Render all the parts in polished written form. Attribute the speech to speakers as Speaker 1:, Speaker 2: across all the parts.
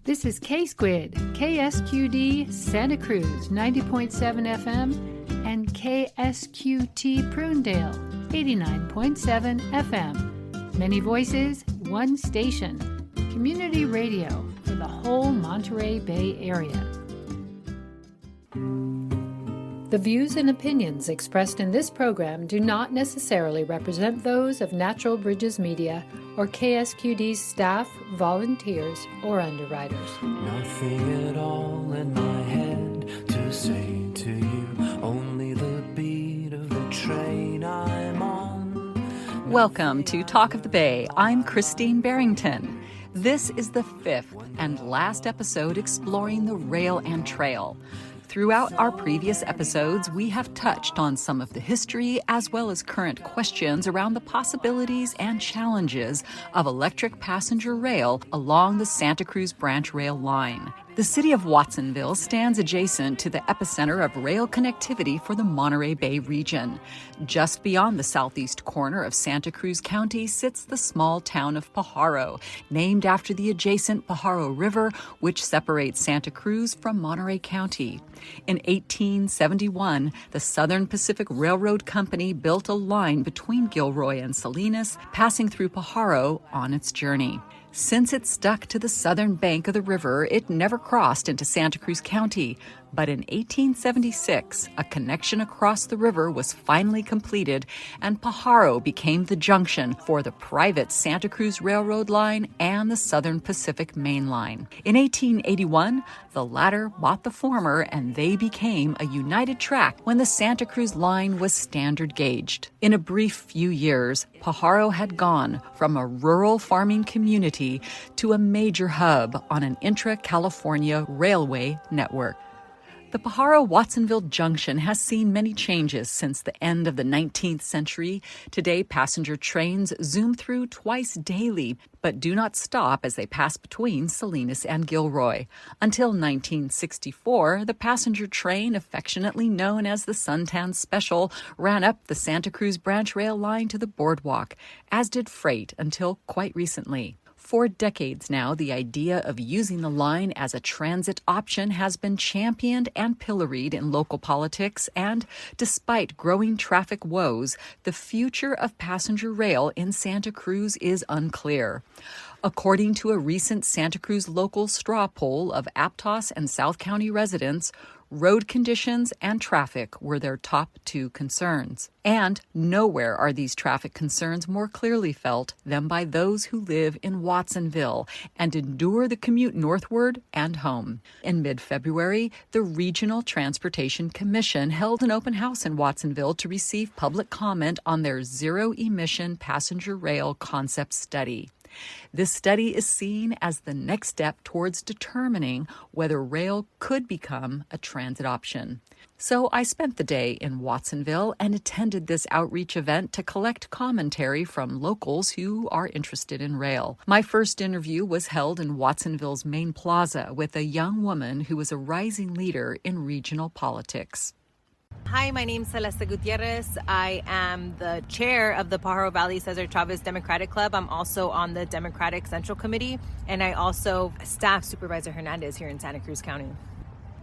Speaker 1: This is K-Squid, KSQD Santa Cruz, 90.7 FM, and KSQT Prunedale, 89.7 FM. Many voices, one station. Community radio for the whole Monterey Bay Area. The views and opinions expressed in this program do not necessarily represent those of Natural Bridges Media or KSQD's staff, volunteers, or underwriters.
Speaker 2: Nothing at all in my head to say to you, only the beat of the train I'm on.
Speaker 3: Welcome to Talk of the Bay. I'm Christine Barrington. This is the fifth and last episode exploring the rail and trail. Throughout our previous episodes, we have touched on some of the history as well as current questions around the possibilities and challenges of electric passenger rail along the Santa Cruz branch rail line. The city of Watsonville stands adjacent to the epicenter of rail connectivity for the Monterey Bay region. Just beyond the southeast corner of Santa Cruz County sits the small town of Pajaro, named after the adjacent Pajaro River, which separates Santa Cruz from Monterey County. In 1871, the Southern Pacific Railroad Company built a line between Gilroy and Salinas, passing through Pajaro on its journey. Since it stuck to the southern bank of the river, it never crossed into Santa Cruz County. But in 1876, a connection across the river was finally completed, and Pajaro became the junction for the private Santa Cruz Railroad line and the Southern Pacific Main Line. In 1881, the latter bought the former, and they became a united track when the Santa Cruz line was standard gauged. In a brief few years, Pajaro had gone from a rural farming community to a major hub on an intra-California railway network. The Pajaro-Watsonville junction has seen many changes since the end of the 19th century. Today, passenger trains zoom through twice daily, but do not stop as they pass between Salinas and Gilroy. Until 1964, the passenger train, affectionately known as the Suntan Special, ran up the Santa Cruz branch rail line to the boardwalk, as did freight until quite recently. For decades now, the idea of using the line as a transit option has been championed and pilloried in local politics, and despite growing traffic woes, the future of passenger rail in Santa Cruz is unclear. According to a recent Santa Cruz local straw poll of Aptos and South County residents, road conditions and traffic were their top two concerns. And nowhere are these traffic concerns more clearly felt than by those who live in Watsonville and endure the commute northward and home. In mid-February, the Regional Transportation Commission held an open house in Watsonville to receive public comment on their zero-emission passenger rail concept study. This study is seen as the next step towards determining whether rail could become a transit option. So I spent the day in Watsonville and attended this outreach event to collect commentary from locals who are interested in rail. My first interview was held in Watsonville's main plaza with a young woman who is a rising leader in regional politics.
Speaker 4: Hi, my name's Celeste Gutierrez. I am the chair of the Pajaro Valley Cesar Chavez Democratic Club. I'm also on the Democratic Central Committee, and I also staff Supervisor Hernandez here in Santa Cruz County.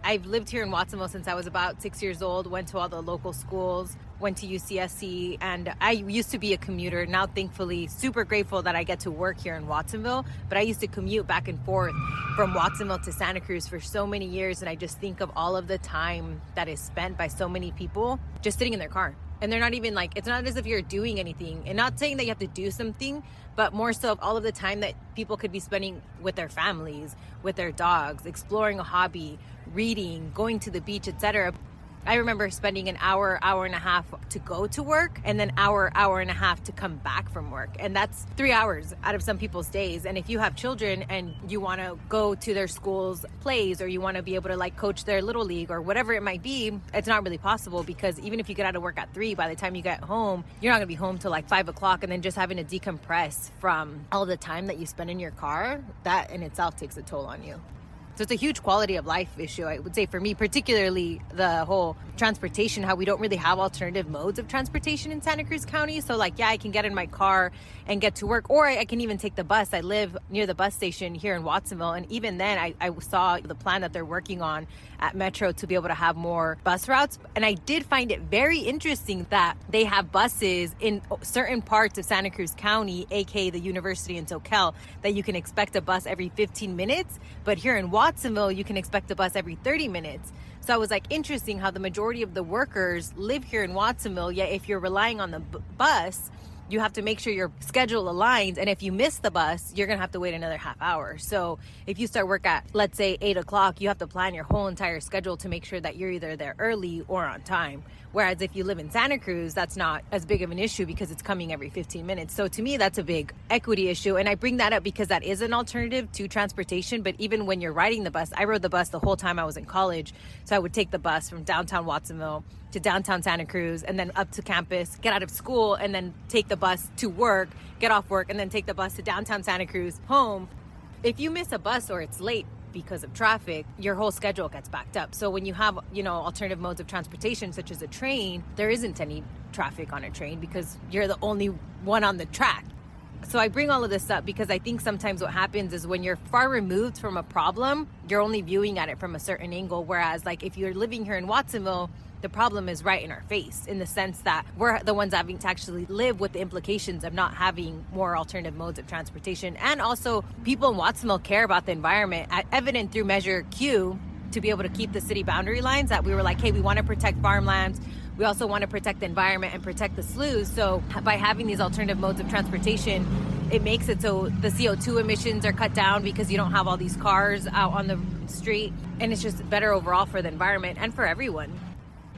Speaker 4: I've lived here in Watsonville since I was about 6 years old, went to all the local schools, went to UCSC, and I used to be a commuter. Now, thankfully, super grateful that I get to work here in Watsonville, but I used to commute back and forth from Watsonville to Santa Cruz for so many years, and I just think of all of the time that is spent by so many people just sitting in their car. And they're not even like, it's not as if you're doing anything, and not saying that you have to do something, but more so of all of the time that people could be spending with their families, with their dogs, exploring a hobby, reading, going to the beach, etc. I remember spending an hour, hour and a half to go to work, and then hour and a half to come back from work. And that's 3 hours out of some people's days. And if you have children and you want to go to their school's plays, or you want to be able to like coach their little league or whatever it might be, it's not really possible, because even if you get out of work at 3, by the time you get home, you're not going to be home till like 5 o'clock. And then just having to decompress from all the time that you spend in your car, that in itself takes a toll on you. So it's a huge quality of life issue, I would say, for me, particularly the whole transportation, how we don't really have alternative modes of transportation in Santa Cruz County. So like, yeah, I can get in my car and get to work, or I can even take the bus. I live near the bus station here in Watsonville. And even then I saw the plan that they're working on at Metro to be able to have more bus routes. And I did find it very interesting that they have buses in certain parts of Santa Cruz County, aka the University in SoCal, that you can expect a bus every 15 minutes. But here in Watsonville, you can expect a bus every 30 minutes. So I was like, interesting how the majority of the workers live here in Watsonville, yet if you're relying on the bus, you have to make sure your schedule aligns. And if you miss the bus, you're going to have to wait another half hour. So if you start work at, let's say, 8 o'clock, you have to plan your whole entire schedule to make sure that you're either there early or on time. Whereas if you live in Santa Cruz, that's not as big of an issue because it's coming every 15 minutes. So to me, that's a big equity issue. And I bring that up because that is an alternative to transportation. But even when you're riding the bus, I rode the bus the whole time I was in college. So I would take the bus from downtown Watsonville to downtown Santa Cruz and then up to campus, get out of school, and then take the bus to work, get off work, and then take the bus to downtown Santa Cruz, home. If you miss a bus or it's late because of traffic, your whole schedule gets backed up. So when you have, alternative modes of transportation, such as a train, there isn't any traffic on a train because you're the only one on the track. So I bring all of this up because I think sometimes what happens is when you're far removed from a problem, you're only viewing at it from a certain angle. Whereas like if you're living here in Watsonville, the problem is right in our face in the sense that we're the ones having to actually live with the implications of not having more alternative modes of transportation. And also people in Watsonville care about the environment, evident through Measure Q, to be able to keep the city boundary lines, that we were like, hey, we want to protect farmlands. We also want to protect the environment and protect the sloughs. So by having these alternative modes of transportation, it makes it so the CO2 emissions are cut down because you don't have all these cars out on the street. And it's just better overall for the environment and for everyone.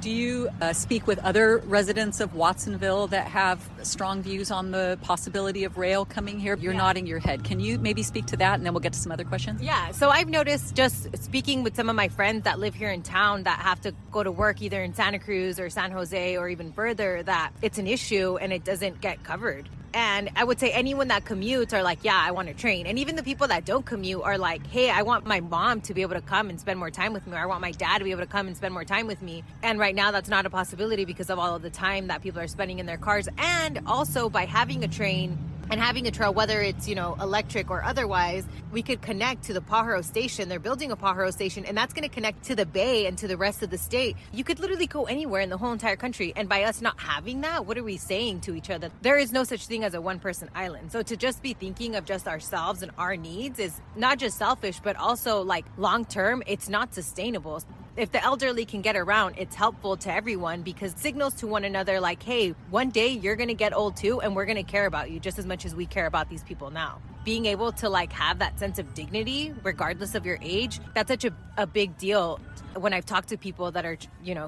Speaker 3: Do you speak with other residents of Watsonville that have strong views on the possibility of rail coming here? You're nodding your head. Can you maybe speak to that, and then we'll get to some other questions?
Speaker 4: Yeah, so I've noticed just speaking with some of my friends that live here in town that have to go to work either in Santa Cruz or San Jose or even further, that it's an issue and it doesn't get covered. And I would say anyone that commutes are like, yeah, I want to train. And even the people that don't commute are like, hey, I want my mom to be able to come and spend more time with me. Or I want my dad to be able to come and spend more time with me. And right now that's not a possibility because of all of the time that people are spending in their cars. And also by having a train and having a trail, whether it's, electric or otherwise, we could connect to the Pajaro station. They're building a Pajaro station, and that's going to connect to the Bay and to the rest of the state. You could literally go anywhere in the whole entire country. And by us not having that, what are we saying to each other? There is no such thing as a one-person island. So to just be thinking of just ourselves and our needs is not just selfish, but also like long-term, it's not sustainable. If the elderly can get around, it's helpful to everyone because it signals to one another like, hey, one day you're going to get old too, and we're going to care about you just as much as we care about these people now. Being able to like have that sense of dignity, regardless of your age, that's such a big deal. When I've talked to people that are,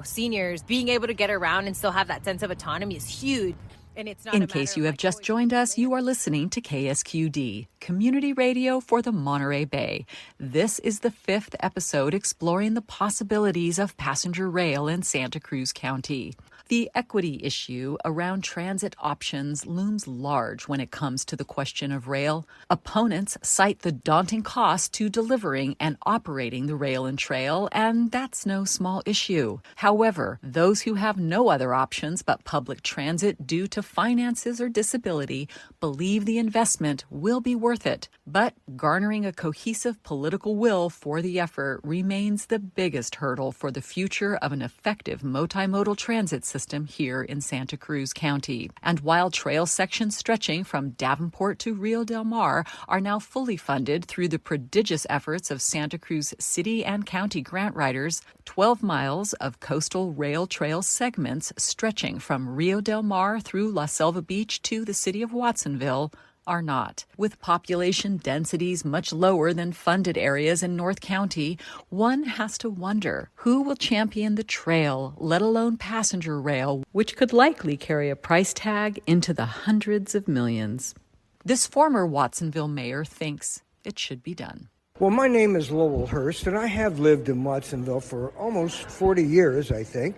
Speaker 4: seniors, being able to get around and still have that sense of autonomy is huge. And it's not
Speaker 3: in case you have just joined us, you are listening to KSQD, Community Radio for the Monterey Bay. This is the 5th episode exploring the possibilities of passenger rail in Santa Cruz County. The equity issue around transit options looms large when it comes to the question of rail. Opponents cite the daunting cost to delivering and operating the rail and trail, and that's no small issue. However, those who have no other options but public transit due to finances or disability believe the investment will be worth it. But garnering a cohesive political will for the effort remains the biggest hurdle for the future of an effective multimodal transit system here in Santa Cruz County. And while trail sections stretching from Davenport to Rio Del Mar are now fully funded through the prodigious efforts of Santa Cruz city and county grant writers, 12 miles of coastal rail trail segments stretching from Rio Del Mar through La Selva Beach to the city of Watsonville are not. With population densities much lower than funded areas in North County, one has to wonder who will champion the trail, let alone passenger rail, which could likely carry a price tag into the hundreds of millions. This former Watsonville mayor thinks it should be done.
Speaker 5: Well, my name is Lowell Hurst, and I have lived in Watsonville for almost 40 years, I think.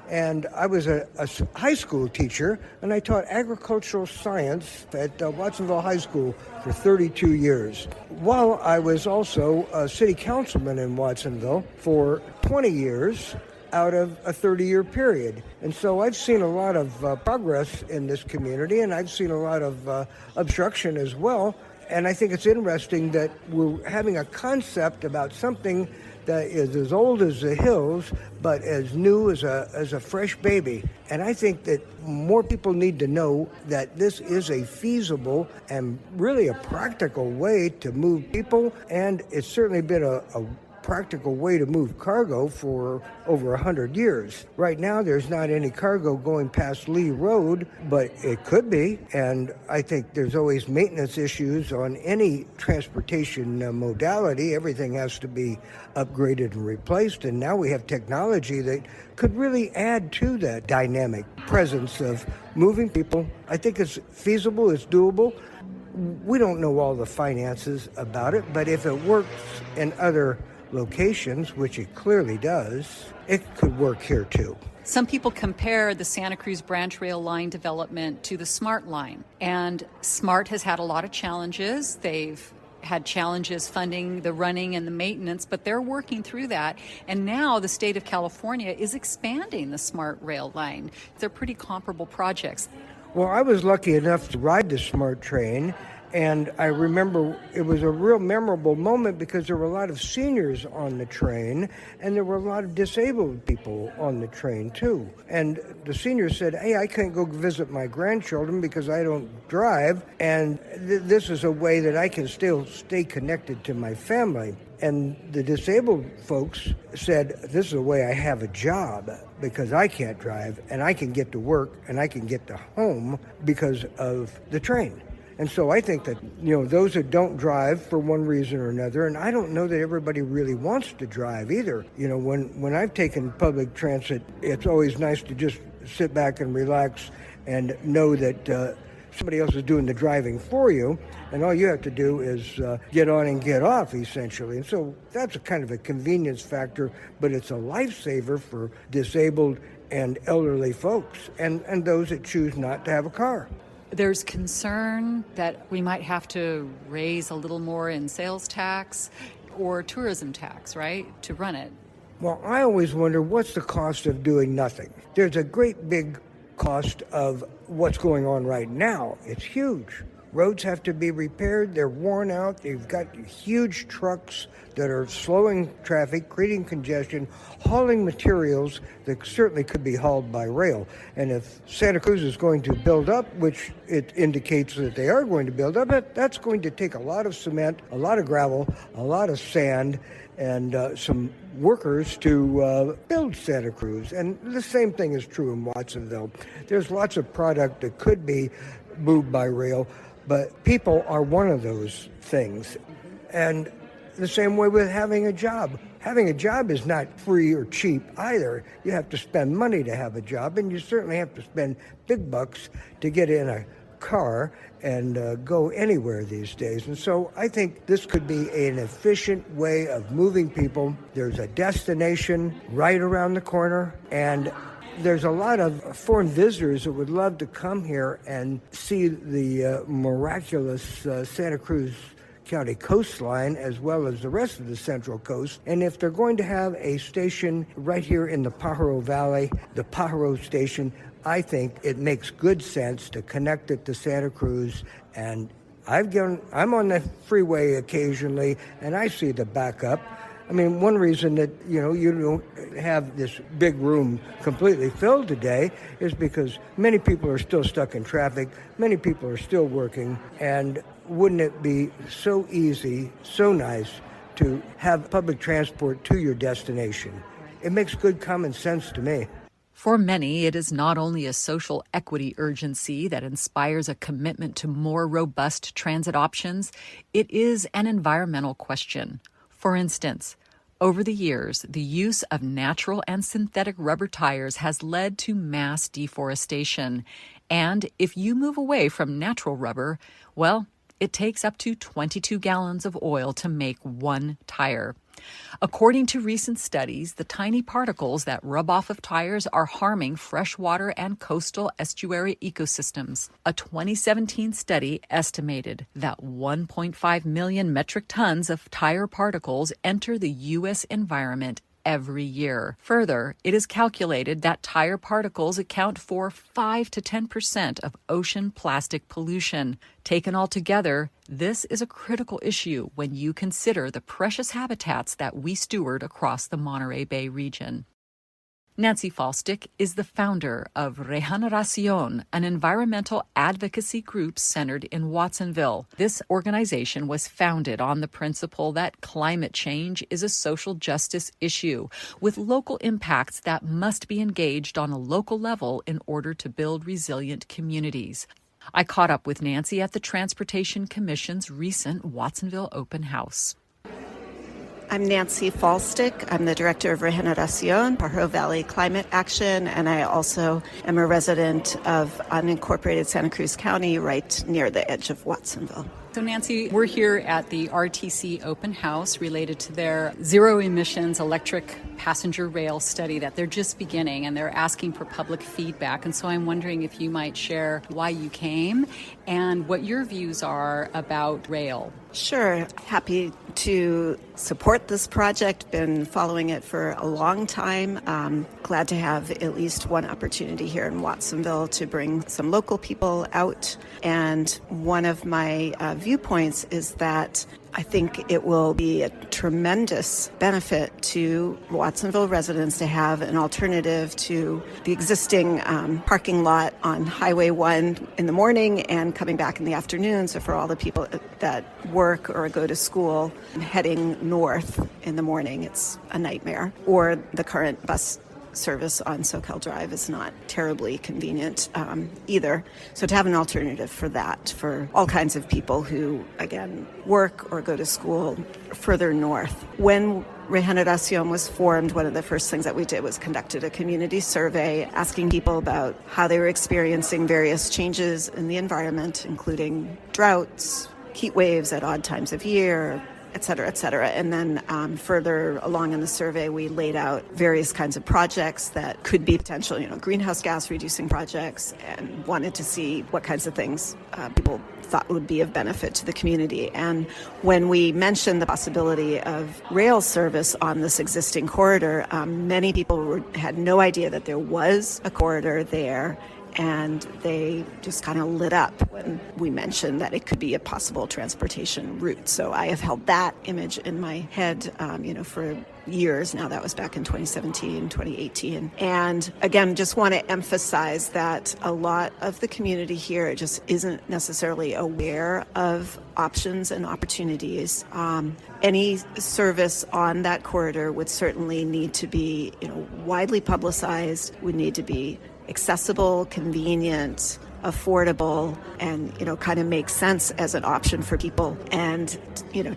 Speaker 5: And I was a high school teacher, and I taught agricultural science at Watsonville High School for 32 years, while I was also a city councilman in Watsonville for 20 years out of a 30-year period. And so I've seen a lot of progress in this community, and I've seen a lot of obstruction as well. And I think it's interesting that we're having a concept about something that is as old as the hills, but as new as a fresh baby. And I think that more people need to know that this is a feasible and really a practical way to move people, and it's certainly been a practical way to move cargo for over 100 years. Right now, there's not any cargo going past Lee Road, but it could be. And I think there's always maintenance issues on any transportation modality. Everything has to be upgraded and replaced. And now we have technology that could really add to that dynamic presence of moving people. I think it's feasible, it's doable. We don't know all the finances about it, but if it works in other locations, which it clearly does, it could work here too.
Speaker 3: Some people compare the Santa Cruz branch rail line development to the SMART line, and SMART has had a lot of challenges. They've had challenges funding the running and the maintenance, but they're working through that. And now the state of California is expanding the SMART rail line. They're pretty comparable projects.
Speaker 5: Well, I was lucky enough to ride the SMART train, and I remember it was a real memorable moment because there were a lot of seniors on the train, and there were a lot of disabled people on the train too. And the seniors said, hey, I can't go visit my grandchildren because I don't drive, and this is a way that I can still stay connected to my family. And the disabled folks said, this is a way I have a job because I can't drive, and I can get to work and I can get to home because of the train. And so I think that, those that don't drive for one reason or another, and I don't know that everybody really wants to drive either. When I've taken public transit, it's always nice to just sit back and relax and know that somebody else is doing the driving for you, and all you have to do is get on and get off, essentially. And so that's a kind of a convenience factor, but it's a lifesaver for disabled and elderly folks and those that choose not to have a car.
Speaker 3: There's concern that we might have to raise a little more in sales tax or tourism tax, right, to run it.
Speaker 5: Well, I always wonder, what's the cost of doing nothing? There's a great big cost of what's going on right now. It's huge. Roads have to be repaired. They're worn out. They've got huge trucks that are slowing traffic, creating congestion, hauling materials that certainly could be hauled by rail. And if Santa Cruz is going to build up, which it indicates that they are going to build up, that's going to take a lot of cement, a lot of gravel, a lot of sand, and some workers to build Santa Cruz. And the same thing is true in Watsonville. There's lots of product that could be moved by rail, but people are one of those things. And the same way with having a job. Having a job is not free or cheap either. You have to spend money to have a job, and you certainly have to spend big bucks to get in a car and go anywhere these days. And so I think this could be an efficient way of moving people. There's a destination right around the corner, and there's a lot of foreign visitors that would love to come here and see the miraculous Santa Cruz County coastline as well as the rest of the Central Coast. And if they're going to have a station right here in the Pajaro Valley, the Pajaro Station, I think it makes good sense to connect it to Santa Cruz. And I'm on the freeway occasionally, and I see the backup. I mean, one reason that, you don't have this big room completely filled today is because many people are still stuck in traffic. Many people are still working. And wouldn't it be so easy, so nice to have public transport to your destination? It makes good common sense to me.
Speaker 3: For many, it is not only a social equity urgency that inspires a commitment to more robust transit options, it is an environmental question. For instance, over the years, the use of natural and synthetic rubber tires has led to mass deforestation. And if you move away from natural rubber, well, It takes up to 22 gallons of oil to make one tire. According to recent studies, the tiny particles that rub off of tires are harming freshwater and coastal estuary ecosystems. A 2017 study estimated that 1.5 million metric tons of tire particles enter the U.S. environment every year. Further, it is calculated that tire particles account for 5 to 10% of ocean plastic pollution. Taken all together, this is a critical issue when you consider the precious habitats that we steward across the Monterey Bay region. Nancy Falstick is the founder of Regeneración, an environmental advocacy group centered in Watsonville. This organization was founded on the principle that climate change is a social justice issue, with local impacts that must be engaged on a local level in order to build resilient communities. I caught up with Nancy at the Transportation Commission's recent Watsonville open house.
Speaker 6: I'm Nancy Falstick. I'm the director of Regeneración, Pajaro Valley Climate Action, and I also am a resident of unincorporated Santa Cruz County, right near the edge of Watsonville.
Speaker 3: So Nancy, we're here at the RTC open house related to their zero emissions electric passenger rail study that they're just beginning, and they're asking for public feedback. And so I'm wondering if you might share why you came and what your views are about rail.
Speaker 6: Sure. Happy to support this project. Been following it for a long time. Glad to have at least one opportunity here in Watsonville to bring some local people out. And one of my viewpoints is that I think it will be a tremendous benefit to Watsonville residents to have an alternative to the existing parking lot on Highway 1 in the morning and coming back in the afternoon. So for all the people that work or go to school heading north in the morning, it's a nightmare. Or the current bus service on SoCal Drive is not terribly convenient either. So to have an alternative for that, for all kinds of people who, again, work or go to school further north. When Regeneración was formed, one of the first things that we did was conducted a community survey asking people about how they were experiencing various changes in the environment, including droughts, heat waves at odd times of year, et cetera, et cetera. And then further along in the survey, we laid out various kinds of projects that could be potential, greenhouse gas reducing projects, and wanted to see what kinds of things people thought would be of benefit to the community. And when we mentioned the possibility of rail service on this existing corridor, many people had no idea that there was a corridor there. And they just kind of lit up when we mentioned that it could be a possible transportation route. So I have held that image in my head, for years now. That was back in 2017, 2018. And again, just want to emphasize that a lot of the community here just isn't necessarily aware of options and opportunities. Any service on that corridor would certainly need to be, widely publicized, would need to be accessible, convenient, affordable, and, kind of make sense as an option for people, and,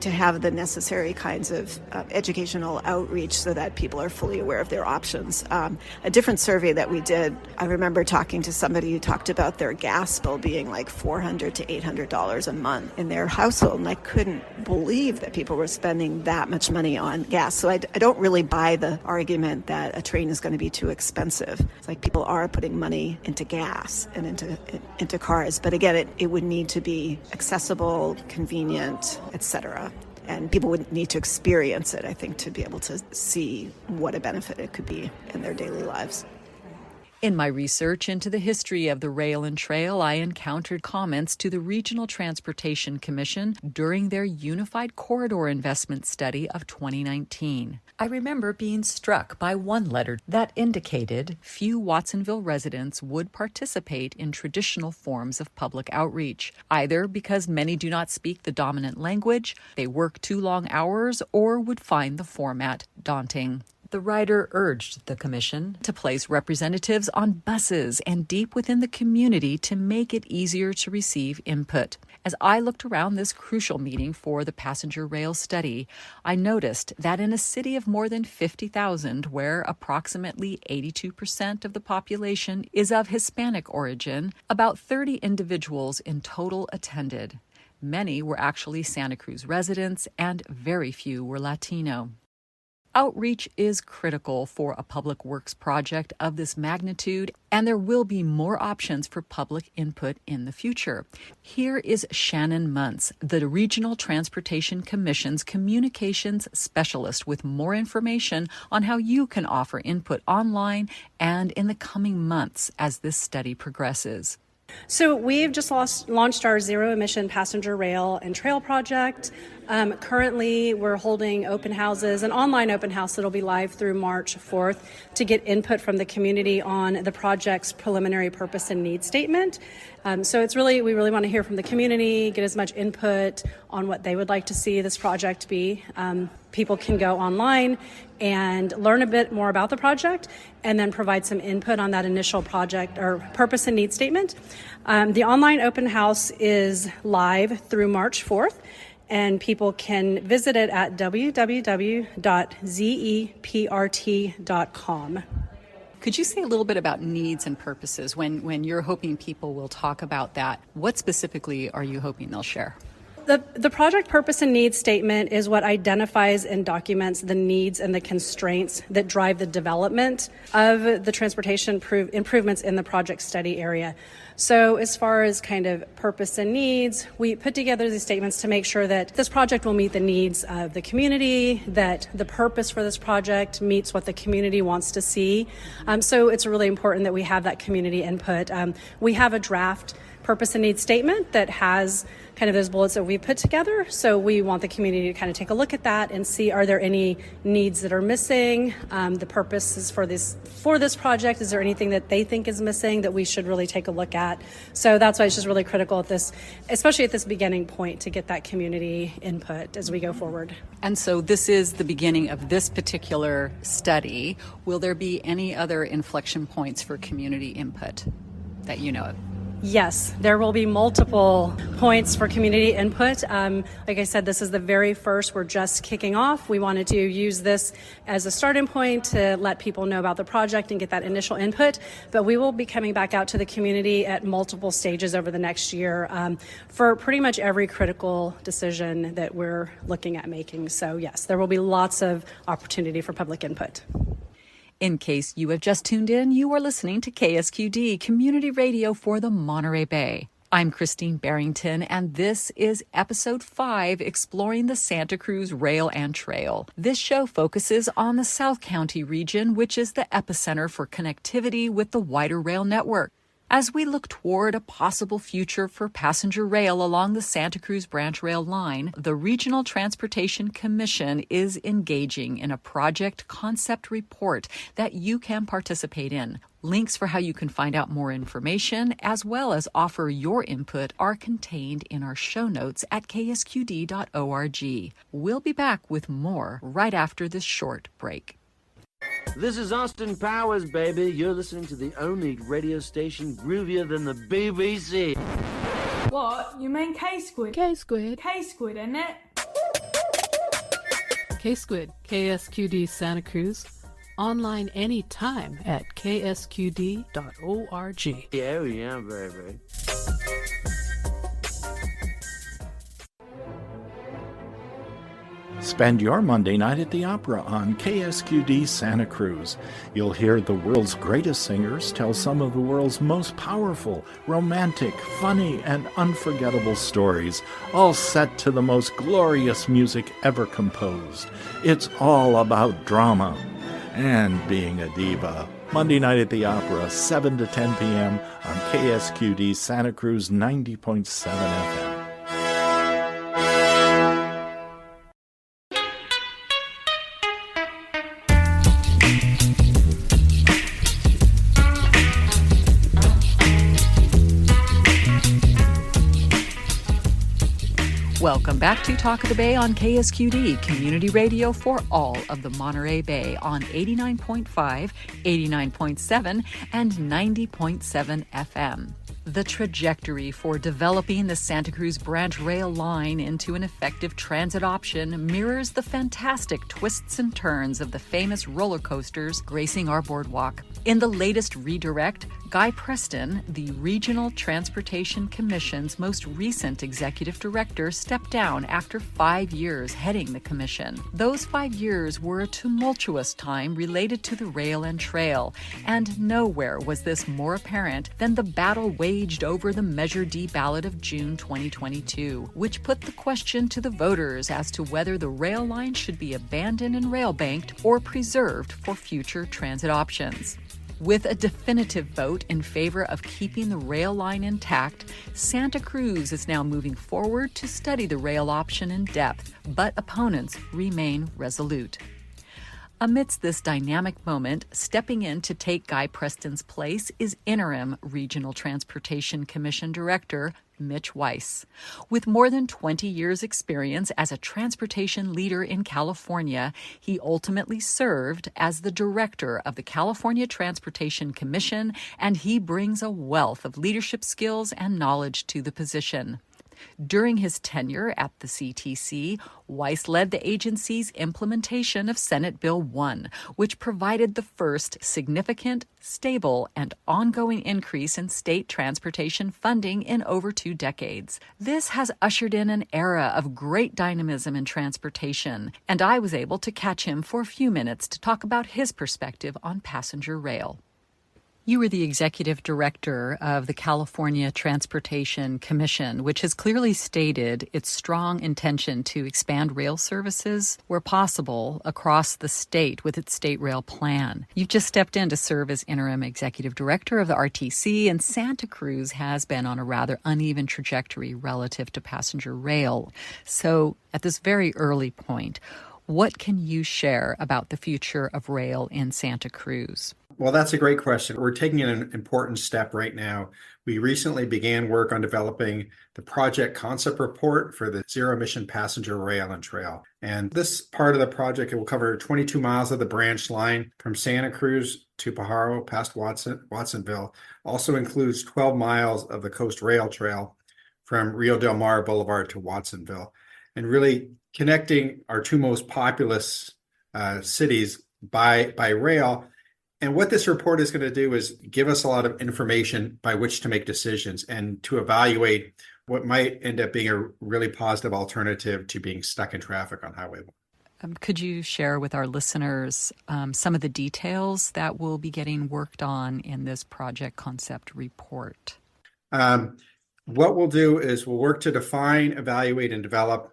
Speaker 6: to have the necessary kinds of educational outreach so that people are fully aware of their options. A different survey that we did, I remember talking to somebody who talked about their gas bill being like $400 to $800 a month in their household, and I couldn't believe that people were spending that much money on gas. So I don't really buy the argument that a train is going to be too expensive. It's like people are putting money into gas and into cars, but again, it would need to be accessible, convenient, etc. And people would need to experience it, I think, to be able to see what a benefit it could be in their daily lives.
Speaker 3: In my research into the history of the rail and trail, I encountered comments to the Regional Transportation Commission during their Unified Corridor Investment Study of 2019. I remember being struck by one letter that indicated few Watsonville residents would participate in traditional forms of public outreach, either because many do not speak the dominant language, they work too long hours, or would find the format daunting. The writer urged the commission to place representatives on buses and deep within the community to make it easier to receive input. As I looked around this crucial meeting for the passenger rail study, I noticed that in a city of more than 50,000, where approximately 82% of the population is of Hispanic origin, about 30 individuals in total attended. Many were actually Santa Cruz residents, and very few were Latino. Outreach is critical for a public works project of this magnitude, and there will be more options for public input in the future. Here is Shannon Muntz, the Regional Transportation Commission's communications specialist, with more information on how you can offer input online and in the coming months as this study progresses.
Speaker 7: So we've just launched our zero emission passenger rail and trail project. Currently, we're holding open houses, an online open house that'll be live through March 4th to get input from the community on the project's preliminary purpose and need statement. So we really want to hear from the community, get as much input on what they would like to see this project be. People can go online and learn a bit more about the project and then provide some input on that initial project or purpose and need statement. The online open house is live through March 4th. And people can visit it at www.zeprt.com.
Speaker 3: Could you say a little bit about needs and purposes when you're hoping people will talk about that? What specifically are you hoping they'll share?
Speaker 7: The project purpose and needs statement is what identifies and documents the needs and the constraints that drive the development of the transportation improvements in the project study area. So as far as kind of purpose and needs, we put together these statements to make sure that this project will meet the needs of the community, that the purpose for this project meets what the community wants to see. So it's really important that we have that community input. We have a draft purpose and needs statement that has kind of those bullets that we put together. So we want the community to kind of take a look at that and see, are there any needs that are missing? The purposes for this project, is there anything that they think is missing that we should really take a look at? So that's why it's just really critical at this, especially at this beginning point, to get that community input as we go forward.
Speaker 3: And so this is the beginning of this particular study. Will there be any other inflection points for community input that you know of?
Speaker 7: Yes, there will be multiple points for community input. Like I said, this is the very first. We're just kicking off. We wanted to use this as a starting point to let people know about the project and get that initial input. But we will be coming back out to the community at multiple stages over the next year for pretty much every critical decision that we're looking at making. So yes, there will be lots of opportunity for public input.
Speaker 3: In case you have just tuned in, you are listening to KSQD, Community Radio for the Monterey Bay. I'm Christine Barrington, and this is Episode 5, Exploring the Santa Cruz Rail and Trail. This show focuses on the South County region, which is the epicenter for connectivity with the wider rail network. As we look toward a possible future for passenger rail along the Santa Cruz Branch Rail line, the Regional Transportation Commission is engaging in a project concept report that you can participate in. Links for how you can find out more information, as well as offer your input, are contained in our show notes at ksqd.org. We'll be back with more right after this short break.
Speaker 8: This is Austin Powers, baby. You're listening to the only radio station groovier than the BBC.
Speaker 9: What? You mean K-Squid?
Speaker 10: K-Squid.
Speaker 9: K-Squid, isn't it?
Speaker 10: K-Squid, KSQD Santa Cruz. Online anytime at ksqd.org.
Speaker 8: Yeah, baby.
Speaker 11: Spend your Monday night at the Opera on KSQD Santa Cruz. You'll hear the world's greatest singers tell some of the world's most powerful, romantic, funny, and unforgettable stories, all set to the most glorious music ever composed. It's all about drama and being a diva. Monday night at the Opera, 7 to 10 p.m. on KSQD Santa Cruz 90.7 FM.
Speaker 3: Welcome back to Talk of the Bay on KSQD, community radio for all of the Monterey Bay on 89.5, 89.7, and 90.7 FM. The trajectory for developing the Santa Cruz Branch Rail line into an effective transit option mirrors the fantastic twists and turns of the famous roller coasters gracing our boardwalk. In the latest redirect, Guy Preston, the Regional Transportation Commission's most recent executive director, stepped down after 5 years heading the commission. Those 5 years were a tumultuous time related to the rail and trail, and nowhere was this more apparent than the battle waged over the Measure D ballot of June 2022, which put the question to the voters as to whether the rail line should be abandoned and rail-banked or preserved for future transit options. With a definitive vote in favor of keeping the rail line intact, Santa Cruz is now moving forward to study the rail option in depth, but opponents remain resolute. Amidst this dynamic moment, stepping in to take Guy Preston's place is interim Regional Transportation Commission Director Mitch Weiss. With more than 20 years' experience as a transportation leader in California, he ultimately served as the director of the California Transportation Commission, and he brings a wealth of leadership skills and knowledge to the position. During his tenure at the CTC, Weiss led the agency's implementation of Senate Bill 1, which provided the first significant, stable, and ongoing increase in state transportation funding in over 2 decades. This has ushered in an era of great dynamism in transportation, and I was able to catch him for a few minutes to talk about his perspective on passenger rail. You were the executive director of the California Transportation Commission, which has clearly stated its strong intention to expand rail services where possible across the state with its state rail plan. You've just stepped in to serve as interim executive director of the RTC, and Santa Cruz has been on a rather uneven trajectory relative to passenger rail. So at this very early point, what can you share about the future of rail in Santa Cruz?
Speaker 12: Well, that's a great question. We're taking an important step right now. We recently began work on developing the project concept report for the zero emission passenger rail and trail. And this part of the project, it will cover 22 miles of the branch line from Santa Cruz to Pajaro past Watsonville. Also includes 12 miles of the Coast Rail Trail from Rio Del Mar Boulevard to Watsonville, and really connecting our two most populous cities by rail. And what this report is going to do is give us a lot of information by which to make decisions and to evaluate what might end up being a really positive alternative to being stuck in traffic on Highway 1.
Speaker 3: Could you share with our listeners some of the details that will be getting worked on in this project concept report?
Speaker 12: What we'll do is we'll work to define, evaluate, and develop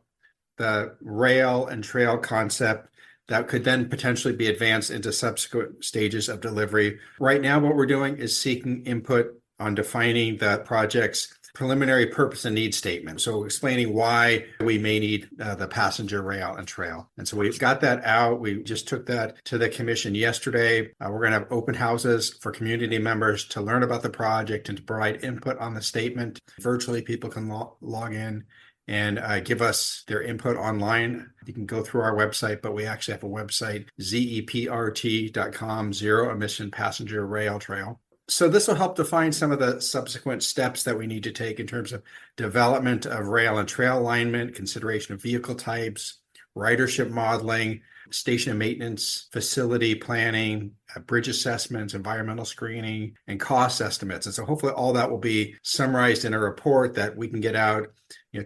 Speaker 12: the rail and trail concept that could then potentially be advanced into subsequent stages of delivery. Right now, what we're doing is seeking input on defining the project's preliminary purpose and need statement. So explaining why we may need the passenger rail and trail. And so we've got that out. We just took that to the commission yesterday. We're going to have open houses for community members to learn about the project and to provide input on the statement. Virtually, people can log in and give us their input online. You can go through our website, but we actually have a website, zeprt.com, Zero Emission Passenger Rail Trail. So this will help define some of the subsequent steps that we need to take in terms of development of rail and trail alignment, consideration of vehicle types, ridership modeling, station and maintenance, facility planning, bridge assessments, environmental screening, and cost estimates. And so hopefully all that will be summarized in a report that we can get out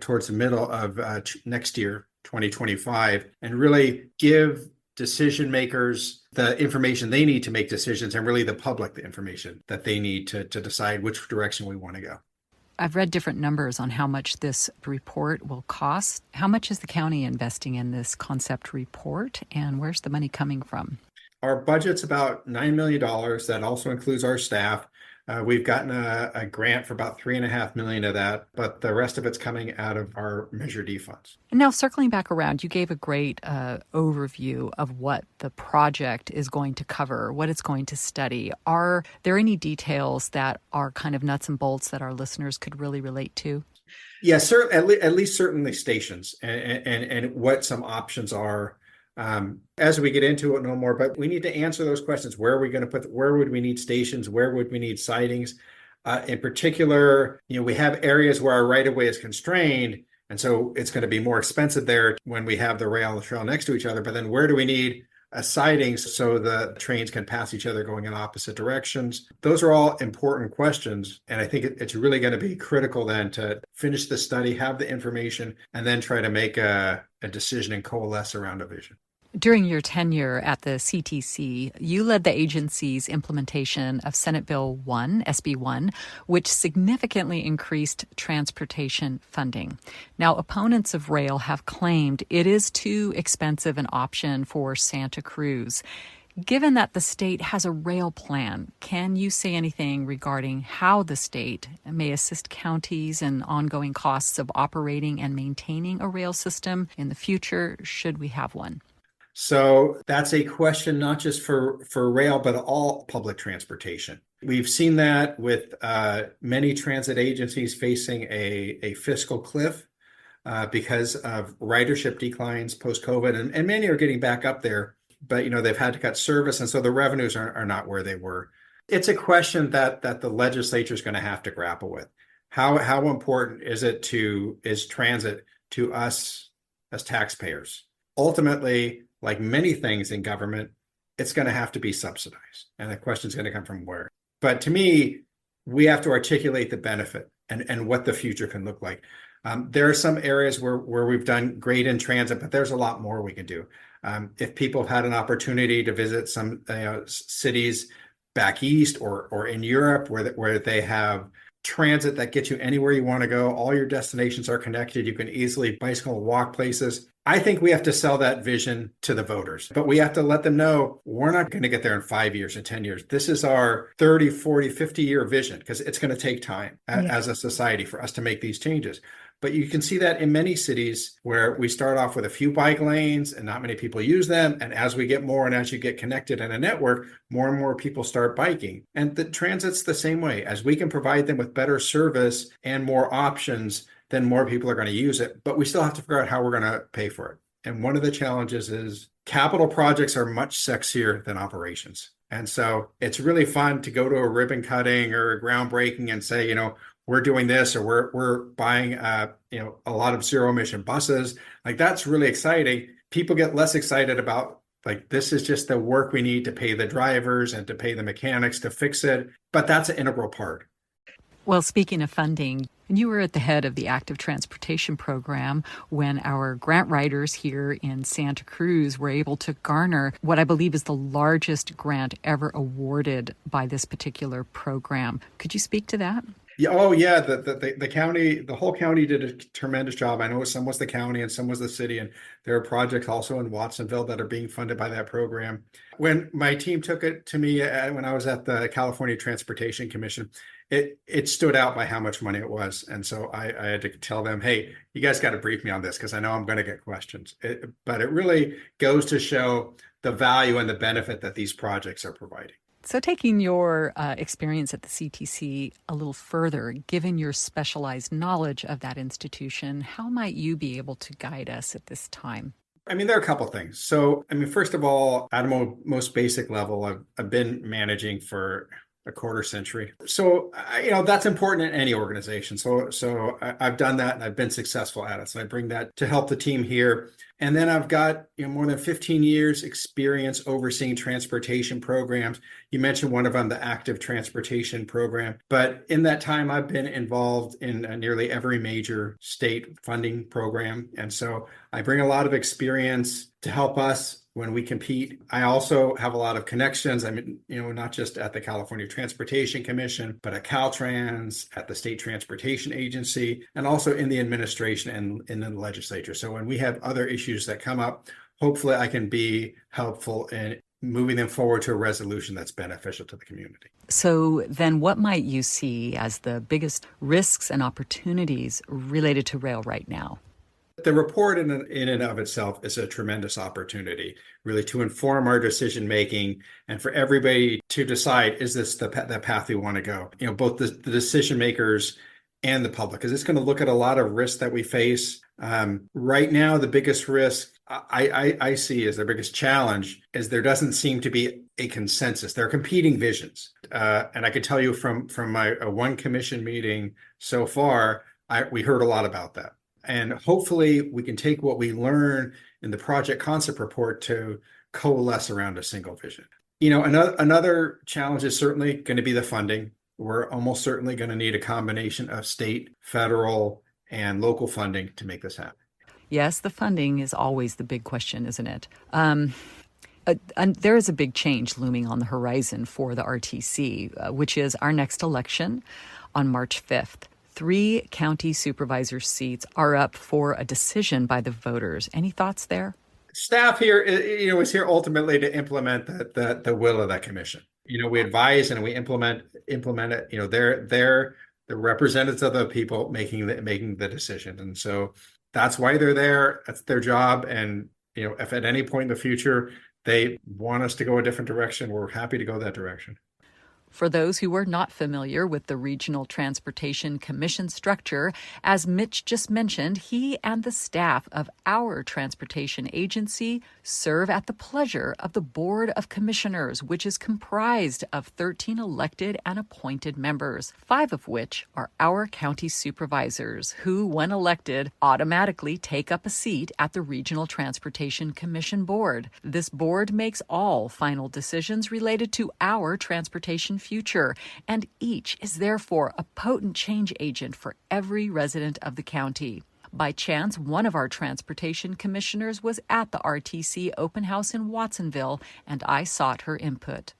Speaker 12: towards the middle of next year, 2025, and really give decision makers the information they need to make decisions, and really the public the information that they need to decide which direction we want to go.
Speaker 3: I've read different numbers on how much this report will cost. How much is the county investing in this concept report, and where's the money coming from?
Speaker 12: Our budget's about $9 million. That also includes our staff. We've gotten a grant for about $3.5 million of that, but the rest of it's coming out of our Measure D funds.
Speaker 3: Now, circling back around, you gave a great overview of what the project is going to cover, what it's going to study. Are there any details that are kind of nuts and bolts that our listeners could really relate to?
Speaker 12: Yes, at least certainly stations and what some options are. As we get into it, no more, but we need to answer those questions. Where are we going to where would we need stations? Where would we need sidings? In particular, we have areas where our right-of-way is constrained, and so it's going to be more expensive there when we have the rail and the trail next to each other. But then where do we need a siding so the trains can pass each other going in opposite directions? Those are all important questions. And I think it's really going to be critical then to finish the study, have the information, and then try to make a decision and coalesce around a vision.
Speaker 3: During your tenure at the CTC, you led the agency's implementation of Senate Bill 1, SB 1, which significantly increased transportation funding. Now, opponents of rail have claimed it is too expensive an option for Santa Cruz. Given that the state has a rail plan, can you say anything regarding how the state may assist counties in ongoing costs of operating and maintaining a rail system in the future, should we have one?
Speaker 12: So that's a question not just for rail, but all public transportation. We've seen that with many transit agencies facing a fiscal cliff because of ridership declines post-COVID, and many are getting back up there, but they've had to cut service, and so the revenues are not where they were. It's a question that the legislature is going to have to grapple with. How important is transit to us as taxpayers? Ultimately, like many things in government, it's going to have to be subsidized. And the question is going to come from where. But to me, we have to articulate the benefit and what the future can look like. There are some areas where we've done great in transit, but there's a lot more we can do. If people have had an opportunity to visit some cities back east or in Europe where they have transit that gets you anywhere you want to go, all your destinations are connected, you can easily bicycle and walk places. I think we have to sell that vision to the voters, but we have to let them know we're not going to get there in 5 years and 10 years. This is our 30, 40, 50-year vision, because it's going to take time as a society for us to make these changes. But you can see that in many cities where we start off with a few bike lanes and not many people use them. And as we get more and as you get connected in a network, more and more people start biking. And the transit's the same way. As we can provide them with better service and more options, then more people are going to use it. But we still have to figure out how we're going to pay for it. And one of the challenges is capital projects are much sexier than operations. And so it's really fun to go to a ribbon cutting or a groundbreaking and say, we're doing this, or we're buying a lot of zero emission buses. Like, that's really exciting. People get less excited about, like, this is just the work we need to pay the drivers and to pay the mechanics to fix it. But that's an integral part.
Speaker 3: Well, speaking of funding, you were at the head of the Active Transportation Program when our grant writers here in Santa Cruz were able to garner what I believe is the largest grant ever awarded by this particular program. Could you speak to that?
Speaker 12: Yeah, oh yeah, the county, the whole county did a tremendous job. I know some was the county and some was the city, and there are projects also in Watsonville that are being funded by that program. When my team took it to me when I was at the California Transportation Commission, it stood out by how much money it was. And so I had to tell them, hey, you guys got to brief me on this because I know I'm going to get questions. But it really goes to show the value and the benefit that these projects are providing.
Speaker 3: So taking your experience at the CTC a little further, given your specialized knowledge of that institution, how might you be able to guide us at this time?
Speaker 12: There are a couple of things. So, first of all, at a most basic level, I've been managing for a quarter century. So, that's important in any organization. So I've done that and I've been successful at it. So I bring that to help the team here. And then I've got more than 15 years experience overseeing transportation programs. You mentioned one of them, the Active Transportation Program. But in that time, I've been involved in nearly every major state funding program. And so I bring a lot of experience to help us when we compete. I also have a lot of connections. Not just at the California Transportation Commission, but at Caltrans, at the State Transportation Agency, and also in the administration and in the legislature. So when we have other issues that come up, hopefully I can be helpful in moving them forward to a resolution that's beneficial to the community.
Speaker 3: So then what might you see as the biggest risks and opportunities related to rail right now?
Speaker 12: The report in and of itself is a tremendous opportunity, really, to inform our decision making and for everybody to decide, is this the path we want to go? Both the decision makers and the public, because it's going to look at a lot of risks that we face. Right now, the biggest risk I see as their biggest challenge is there doesn't seem to be a consensus. There are competing visions. And I can tell you from my one commission meeting so far, we heard a lot about that. And hopefully we can take what we learn in the project concept report to coalesce around a single vision. Another challenge is certainly going to be the funding. We're almost certainly going to need a combination of state, federal, and local funding to make this happen.
Speaker 3: Yes, the funding is always the big question, isn't it? There is a big change looming on the horizon for the RTC, which is our next election on March 5th. 3 county supervisor seats are up for a decision by the voters. Any thoughts there?
Speaker 12: Staff here, is here ultimately to implement the will of that commission. We advise and we implement it. They're the representatives of the people making the decision, and so that's why they're there. That's their job. And if at any point in the future they want us to go a different direction, we're happy to go that direction.
Speaker 3: For those who are not familiar with the Regional Transportation Commission structure, as Mitch just mentioned, he and the staff of our transportation agency serve at the pleasure of the Board of Commissioners, which is comprised of 13 elected and appointed members, 5 of which are our county supervisors, who, when elected, automatically take up a seat at the Regional Transportation Commission Board. This board makes all final decisions related to our transportation future, and each is therefore a potent change agent for every resident of the county. By chance, one of our transportation commissioners was at the RTC open house in Watsonville, and I sought her input.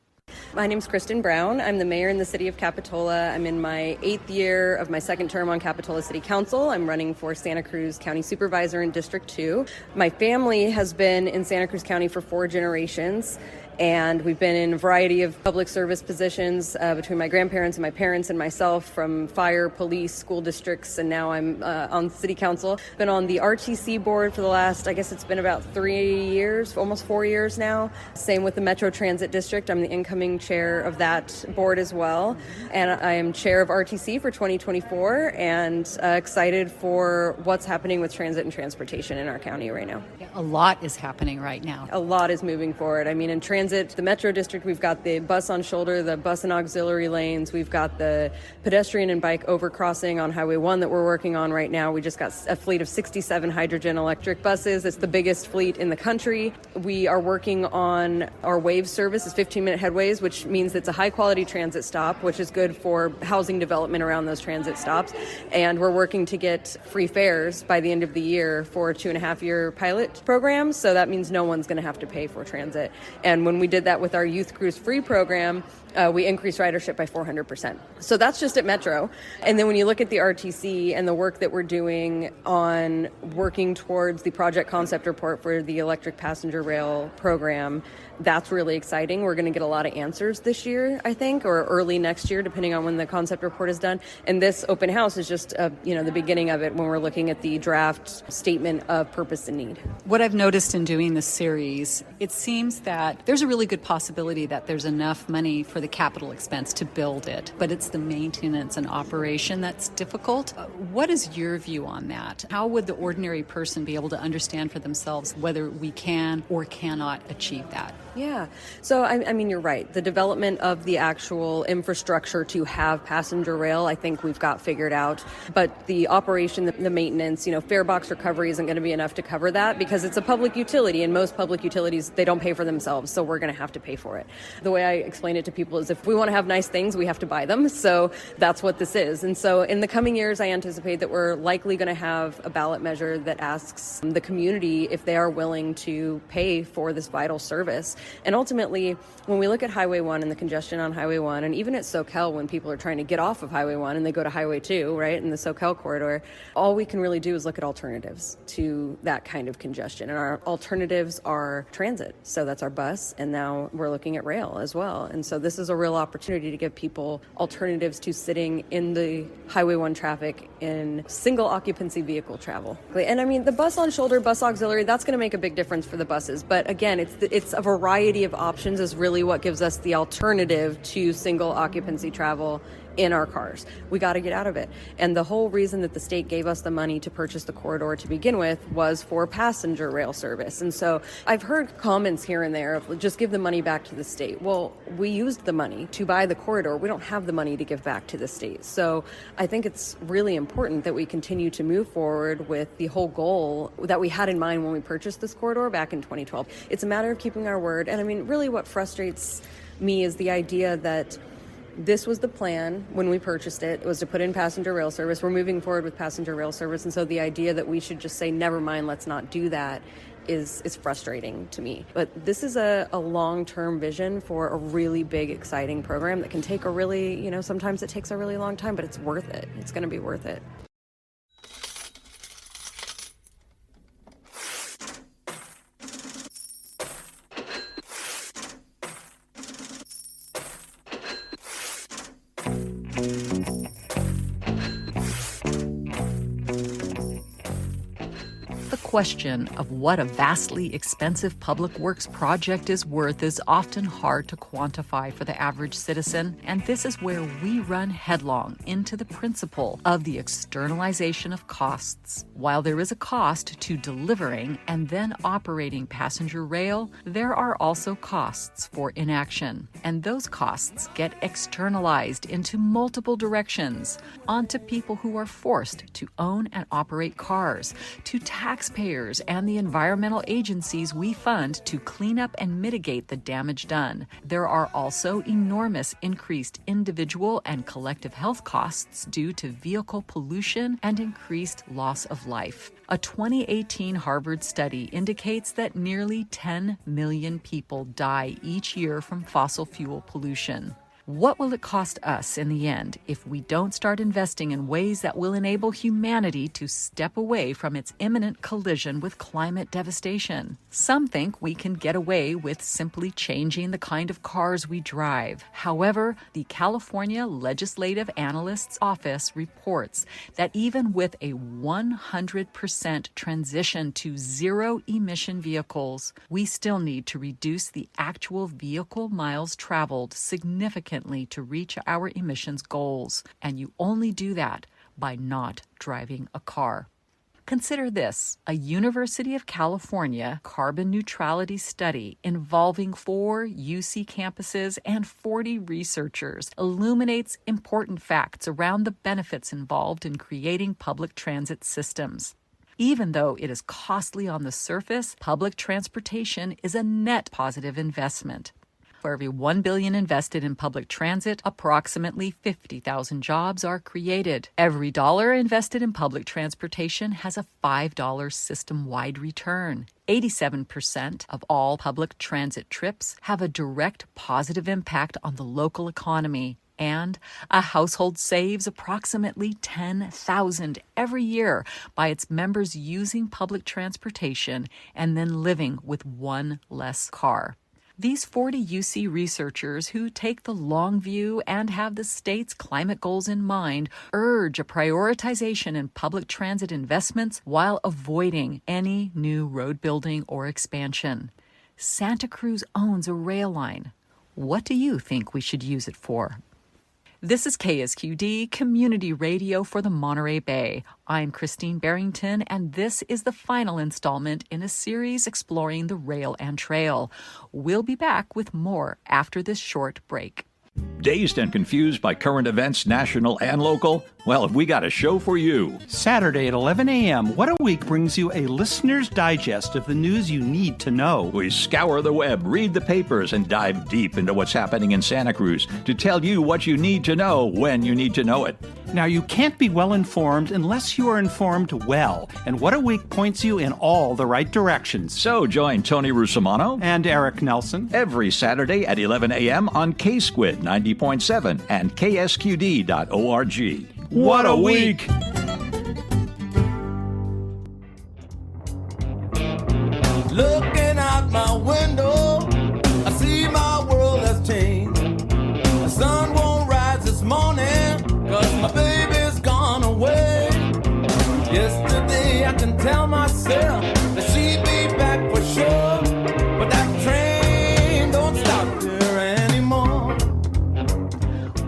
Speaker 13: My name's Kristen Brown. I'm the mayor in the city of Capitola. I'm in my 8th year of my 2nd term on Capitola City Council. I'm running for Santa Cruz County Supervisor in District 2. My family has been in Santa Cruz County for 4 generations. And we've been in a variety of public service positions between my grandparents and my parents and myself, from fire, police, school districts, and now I'm on city council. Been on the RTC board for the last, I guess it's been about 3 years, almost 4 years now. Same with the Metro Transit District. I'm the incoming chair of that board as well. And I am chair of RTC for 2024 and excited for what's happening with transit and transportation in our county right now.
Speaker 3: A lot is happening right now.
Speaker 13: A lot is moving forward. I mean, in transit, the Metro District, we've got the bus on shoulder, the bus and auxiliary lanes. We've got the pedestrian and bike overcrossing on Highway 1 that we're working on right now. We just got a fleet of 67 hydrogen electric buses. It's the biggest fleet in the country. We are working on our WAVE service, it's 15-minute headways, which means it's a high-quality transit stop, which is good for housing development around those transit stops. And we're working to get free fares by the end of the year for a 2.5-year pilot program. So that means no one's going to have to pay for transit. And when we did that with our Youth Cruise Free program, we increased ridership by 400%. So that's just at Metro. And then when you look at the RTC and the work that we're doing on working towards the project concept report for the electric passenger rail program, that's really exciting. We're going to get a lot of answers this year, I think, or early next year, depending on when the concept report is done. And this open house is just, the beginning of it when we're looking at the draft statement of purpose and need.
Speaker 3: What I've noticed in doing this series, it seems that there's a really good possibility that there's enough money for the capital expense to build it, but it's the maintenance and operation that's difficult. What is your view on that? How would the ordinary person be able to understand for themselves whether we can or cannot achieve that?
Speaker 13: Yeah. So, I mean, you're right. The development of the actual infrastructure to have passenger rail, I think we've got figured out. But the operation, the maintenance, fare box recovery isn't going to be enough to cover that because it's a public utility, and most public utilities, they don't pay for themselves. So we're going to have to pay for it. The way I explain it to people is if we want to have nice things, we have to buy them. So that's what this is. And so in the coming years, I anticipate that we're likely going to have a ballot measure that asks the community if they are willing to pay for this vital service. And ultimately, when we look at Highway 1 and the congestion on Highway 1, and even at SoCal when people are trying to get off of Highway 1 and they go to Highway 2, right, in the SoCal corridor, all we can really do is look at alternatives to that kind of congestion. And our alternatives are transit. So that's our bus, and now we're looking at rail as well. And so this is a real opportunity to give people alternatives to sitting in the Highway 1 traffic in single occupancy vehicle travel. And I mean, the bus on shoulder, bus auxiliary, that's going to make a big difference for the buses. But again, it's a variety of options is really what gives us the alternative to single occupancy travel in our cars. We got to get out of it. And the whole reason that the state gave us the money to purchase the corridor to begin with was for passenger rail service. And so I've heard comments here and there of just give the money back to the state. Well, we used the money to buy the corridor. We don't have the money to give back to the state. So I think it's really important that we continue to move forward with the whole goal that we had in mind when we purchased this corridor back in 2012. It's a matter of keeping our word. And I mean, really what frustrates me is the idea that this was the plan when we purchased it. It was to put in passenger rail service. We're moving forward with passenger rail service. And so the idea that we should just say, never mind, let's not do that is frustrating to me. But this is a long-term vision for a really big, exciting program that can take a really, sometimes it takes a really long time, but it's worth it. It's going to be worth it.
Speaker 3: The question of what a vastly expensive public works project is worth is often hard to quantify for the average citizen, and this is where we run headlong into the principle of the externalization of costs. While there is a cost to delivering and then operating passenger rail, there are also costs for inaction, and those costs get externalized into multiple directions, onto people who are forced to own and operate cars, to taxpayers and the environmental agencies we fund to clean up and mitigate the damage done. There are also enormous increased individual and collective health costs due to vehicle pollution and increased loss of life. A 2018 Harvard study indicates that nearly 10 million people die each year from fossil fuel pollution. What will it cost us in the end if we don't start investing in ways that will enable humanity to step away from its imminent collision with climate devastation? Some think we can get away with simply changing the kind of cars we drive. However, the California Legislative Analyst's Office reports that even with a 100% transition to zero-emission vehicles, we still need to reduce the actual vehicle miles traveled significantly to reach our emissions goals, and you only do that by not driving a car. Consider this: a University of California carbon neutrality study involving 4 UC campuses and 40 researchers illuminates important facts around the benefits involved in creating public transit systems. Even though it is costly on the surface, public transportation is a net positive investment. For every $1 billion invested in public transit, approximately 50,000 jobs are created. Every dollar invested in public transportation has a $5 system-wide return. 87% of all public transit trips have a direct positive impact on the local economy. And a household saves approximately $10,000 every year by its members using public transportation and then living with one less car. These 40 UC researchers who take the long view and have the state's climate goals in mind urge a prioritization in public transit investments while avoiding any new road building or expansion. Santa Cruz owns a rail line. What do you think we should use it for? This is KSQD Community Radio for the Monterey Bay. I'm Christine Barrington, and this is the final installment in a series exploring the rail and trail. We'll be back with more after this short break.
Speaker 14: Dazed and confused by current events, national and local? Well, we got a show for you.
Speaker 15: Saturday at 11 a.m., What a Week brings you a listener's digest of the news you need to know.
Speaker 14: We scour the web, read the papers, and dive deep into what's happening in Santa Cruz to tell you what you need to know when you need to know it.
Speaker 15: Now, you can't be well informed unless you are informed well, and What a Week points you in all the right directions.
Speaker 14: So join Tony Rusomano
Speaker 15: and Eric Nelson
Speaker 14: every Saturday at 11 a.m. on K-Squid 90.7 and ksqd.org.
Speaker 15: What a week!
Speaker 16: Looking out my window, I see my world has changed. The sun won't rise this morning, 'cause my baby's gone away. Yesterday I can tell myself that she'd be back for sure, but that train don't stop there anymore.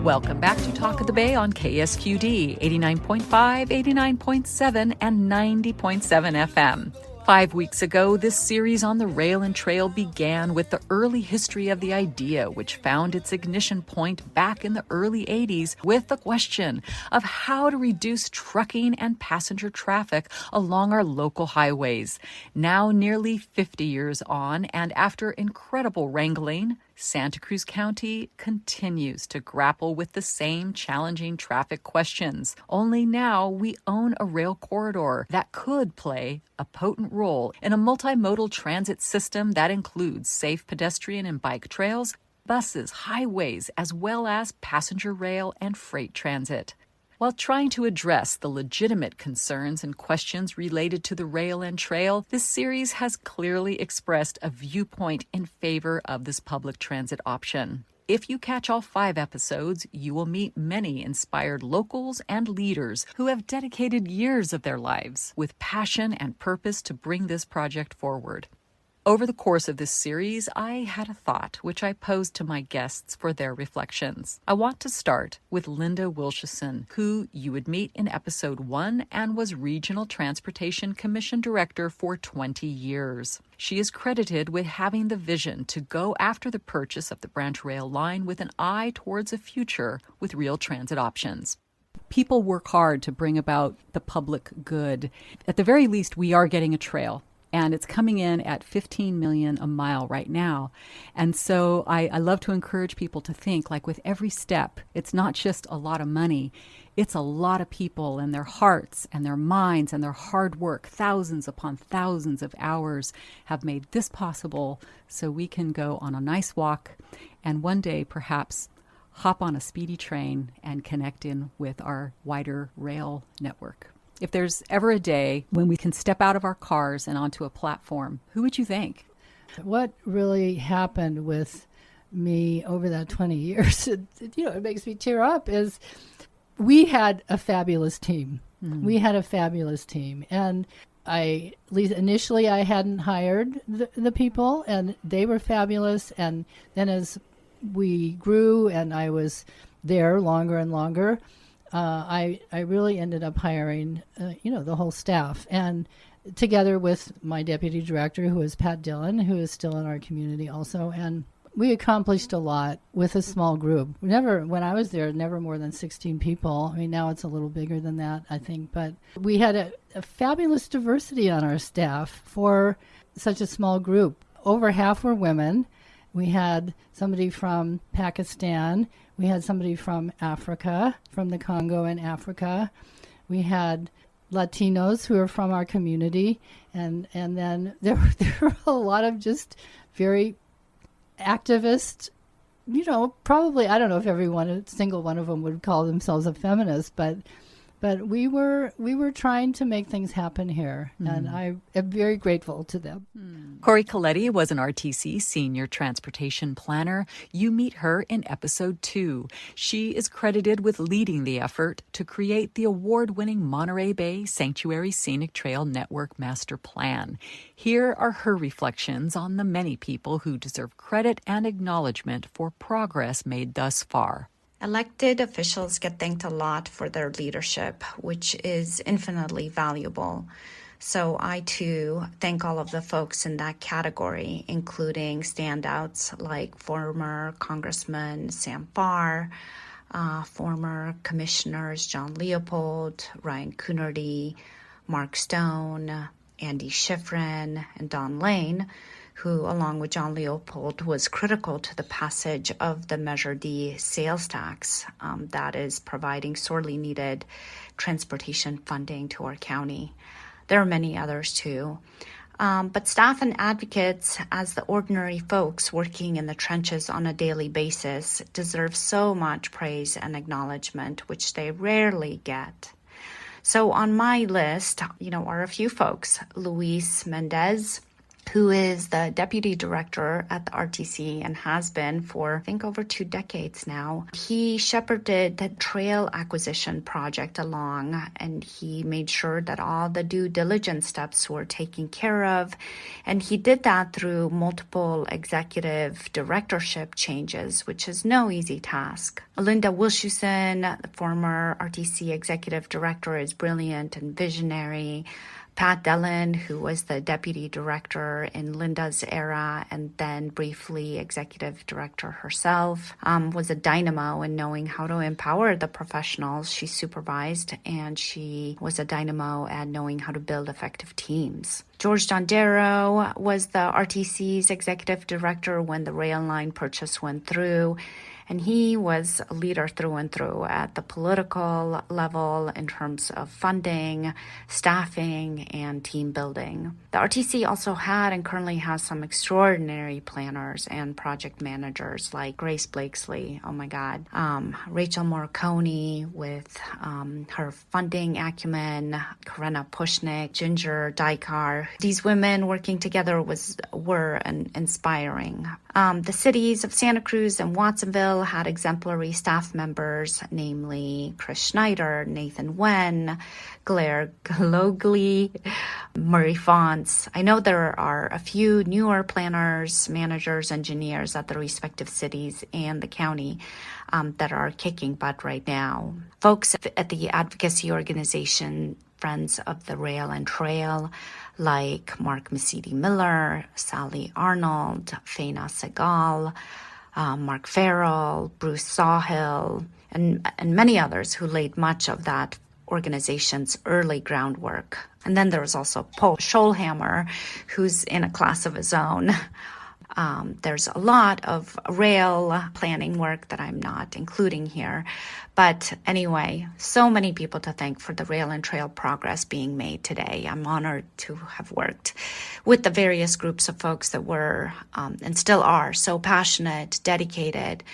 Speaker 3: Welcome back to Talk of the Bay on KSQD 89.5, 89.7, and 90.7 FM. 5 weeks ago, this series on the rail and trail began with the early history of the idea, which found its ignition point back in the early 80s with the question of how to reduce trucking and passenger traffic along our local highways. Now, nearly 50 years on, and after incredible wrangling, Santa Cruz County continues to grapple with the same challenging traffic questions. Only now we own a rail corridor that could play a potent role in a multimodal transit system that includes safe pedestrian and bike trails, buses, highways, as well as passenger rail and freight transit. While trying to address the legitimate concerns and questions related to the rail and trail, this series has clearly expressed a viewpoint in favor of this public transit option. If you catch all 5 episodes, you will meet many inspired locals and leaders who have dedicated years of their lives with passion and purpose to bring this project forward. Over the course of this series, I had a thought which I posed to my guests for their reflections. I want to start with Linda Wilshison, who you would meet in episode 1 and was Regional Transportation Commission Director for 20 years. She is credited with having the vision to go after the purchase of the branch rail line with an eye towards a future with real transit options. People work hard to bring about the public good. At the very least, we are getting a trail. And it's coming in at $15 million a mile right now. And so I love to encourage people to think, like, with every step, it's not just a lot of money. It's a lot of people and their hearts and their minds and their hard work. Thousands upon thousands of hours have made this possible so we can go on a nice walk and one day perhaps hop on a speedy train and connect in with our wider rail network. If there's ever a day when we can step out of our cars and onto a platform, who would you think?
Speaker 1: What really happened with me over that 20 years, it makes me tear up, is we had a fabulous team. Mm-hmm. We had a fabulous team. And at least initially, I hadn't hired the people, and they were fabulous. And then as we grew and I was there longer and longer, I really ended up hiring, the whole staff, and together with my deputy director, who is Pat Dillon, who is still in our community also. And we accomplished a lot with a small group. When I was there, never more than 16 people. I mean, now it's a little bigger than that, I think. But we had a fabulous diversity on our staff for such a small group. Over half were women. We had somebody from Pakistan. We had somebody from Africa, from the Congo in Africa. We had Latinos who are from our community. And then there were a lot of just very activist, probably, I don't know if a single one of them would call themselves a feminist, but we were trying to make things happen here, and I am very grateful to them.
Speaker 3: Corey Coletti was an RTC Senior Transportation Planner. You meet her in episode 2. She is credited with leading the effort to create the award-winning Monterey Bay Sanctuary Scenic Trail Network Master Plan. Here are her reflections on the many people who deserve credit and acknowledgement for progress made thus far.
Speaker 17: Elected officials get thanked a lot for their leadership, which is infinitely valuable. So I, too, thank all of the folks in that category, including standouts like former Congressman Sam Farr, former Commissioners John Leopold, Ryan Coonerty, Mark Stone, Andy Schifrin, and Don Lane, who, along with John Leopold, was critical to the passage of the Measure D sales tax that is providing sorely needed transportation funding to our county. There are many others, too. But staff and advocates, as the ordinary folks working in the trenches on a daily basis, deserve so much praise and acknowledgement, which they rarely get. So on my list, are a few folks: Luis Mendez, who is the deputy director at the RTC and has been for, I think, over 2 decades now. He shepherded the trail acquisition project along, and he made sure that all the due diligence steps were taken care of. And he did that through multiple executive directorship changes, which is no easy task. Linda Wilshusen, the former RTC executive director, is brilliant and visionary. Pat Dellin, who was the deputy director in Linda's era and then briefly executive director herself, was a dynamo in knowing how to empower the professionals she supervised, and she was a dynamo at knowing how to build effective teams. George Dondero was the RTC's executive director when the rail line purchase went through, and he was a leader through and through at the political level in terms of funding, staffing, and team building. The RTC also had and currently has some extraordinary planners and project managers like Grace Blakesley, oh my God, Rachel Morricone with her funding acumen, Karena Pushnik, Ginger Dykar. These women working together were inspiring. The cities of Santa Cruz and Watsonville had exemplary staff members, namely Chris Schneider, Nathan Wen, Claire Glogli, Murray Fonts. I know there are a few newer planners, managers, engineers at the respective cities and the county that are kicking butt right now. Folks at the advocacy organization Friends of the Rail and Trail, like Mark Mesiti-Miller, Sally Arnold, Faina Segal, Mark Farrell, Bruce Sawhill, and many others who laid much of that organization's early groundwork. And then there was also Paul Scholhammer, who's in a class of his own. There's a lot of rail planning work that I'm not including here. But anyway, so many people to thank for the rail and trail progress being made today. I'm honored to have worked with the various groups of folks that were and still are so passionate, dedicated,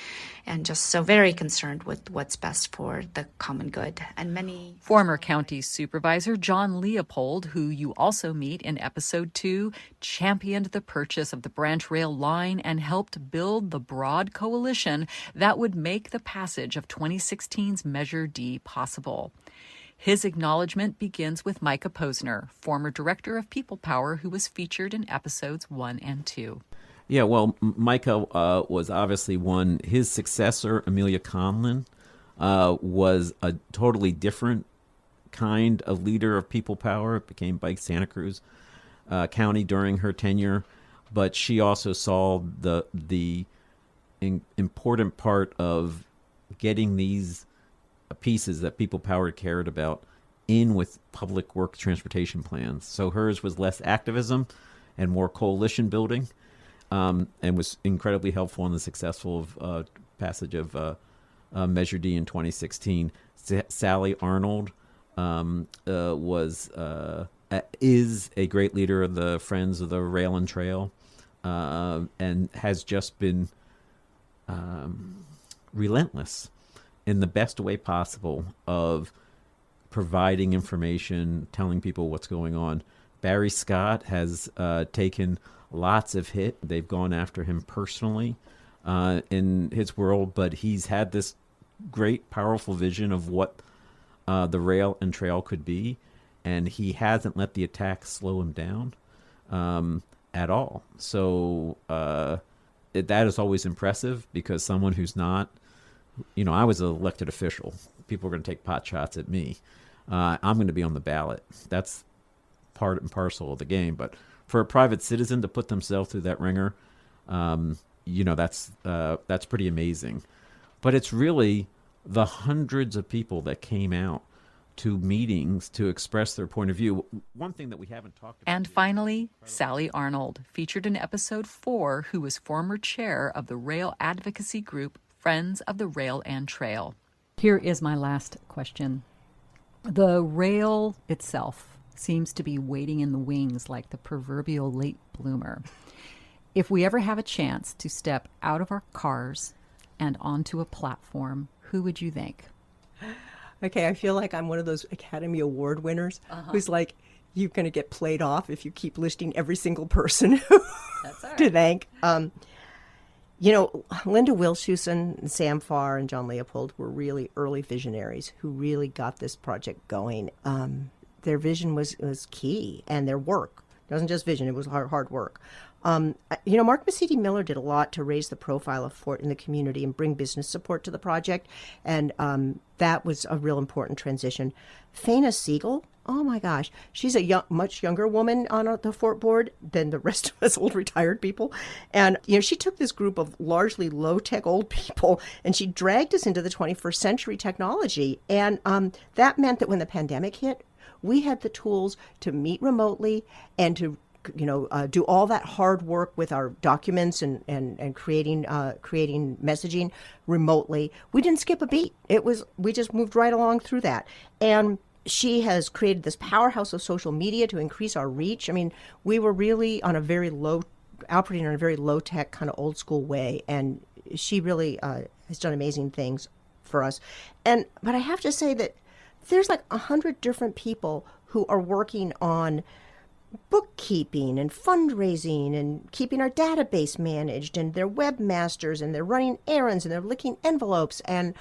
Speaker 17: and just so very concerned with what's best for the common good. And many
Speaker 3: Former County Supervisor John Leopold, who you also meet in Episode 2, championed the purchase of the Branch Rail line and helped build the broad coalition that would make the passage of 2016's Measure D possible. His acknowledgement begins with Micah Posner, former Director of People Power, who was featured in Episodes 1 and 2.
Speaker 18: Yeah, well, Micah was obviously one. His successor, Amelia Conlon, was a totally different kind of leader of people power. It became by Santa Cruz County during her tenure, but she also saw the important part of getting these pieces that people power cared about in with public work transportation plans. So hers was less activism and more coalition building. And was incredibly helpful in the successful passage of Measure D in 2016. Sally Arnold is a great leader of the Friends of the Rail and Trail, and has just been relentless in the best way possible of providing information, telling people what's going on. Barry Scott has taken lots of hit. They've gone after him personally in his world, but he's had this great, powerful vision of what the rail and trail could be, and he hasn't let the attacks slow him down at all. So that is always impressive, because someone who's not, I was an elected official. People are going to take pot shots at me. I'm going to be on the ballot. That's part and parcel of the game, but for a private citizen to put themselves through that ringer, that's pretty amazing. But it's really the hundreds of people that came out to meetings to express their point of view. One thing that we haven't talked about.
Speaker 3: And finally, Sally Arnold, featured in Episode 4, who was former chair of the rail advocacy group Friends of the Rail and Trail.
Speaker 19: Here is my last question. The rail itself seems to be waiting in the wings like the proverbial late bloomer. If we ever have a chance to step out of our cars and onto a platform, who would you thank?
Speaker 20: Okay, I feel like I'm one of those Academy Award winners who's like, you're going to get played off if you keep listing every single person
Speaker 19: That's all right.
Speaker 20: to thank. Linda Wilshusen, Sam Farr, and John Leopold were really early visionaries who really got this project going. Their vision was key, and their work. It wasn't just vision, it was hard work. Mark Mesiti-Miller did a lot to raise the profile of Fort in the community and bring business support to the project, and that was a real important transition. Faina Siegel, oh my gosh, she's a much younger woman on the Fort board than the rest of us old retired people. And, she took this group of largely low-tech old people and she dragged us into the 21st century technology. And that meant that when the pandemic hit, we had the tools to meet remotely and to do all that hard work with our documents and creating messaging remotely. We didn't skip a beat. We just moved right along through that. And she has created this powerhouse of social media to increase our reach. I mean, we were really operating in a very low tech kind of old school way, and she really has done amazing things for us. But I have to say that there's like 100 different people who are working on bookkeeping and fundraising and keeping our database managed, and they're webmasters and they're running errands and they're licking envelopes, and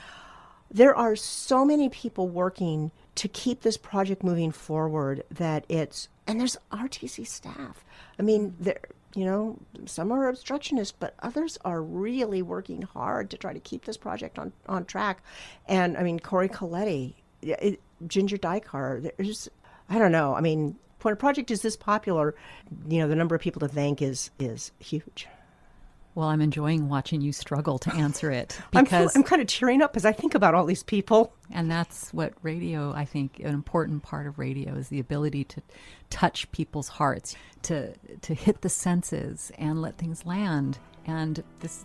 Speaker 20: there are so many people working to keep this project moving forward and there's RTC staff. I mean, some are obstructionists, but others are really working hard to try to keep this project on track. And I mean, Corey Coletti, Ginger Dykar, I don't know. I mean, when a project is this popular, the number of people to thank is huge.
Speaker 19: Well, I'm enjoying watching you struggle to answer it because
Speaker 20: I'm kind of tearing up as I think about all these people.
Speaker 19: And that's what radio, I think, an important part of radio is the ability to touch people's hearts, to hit the senses and let things land. And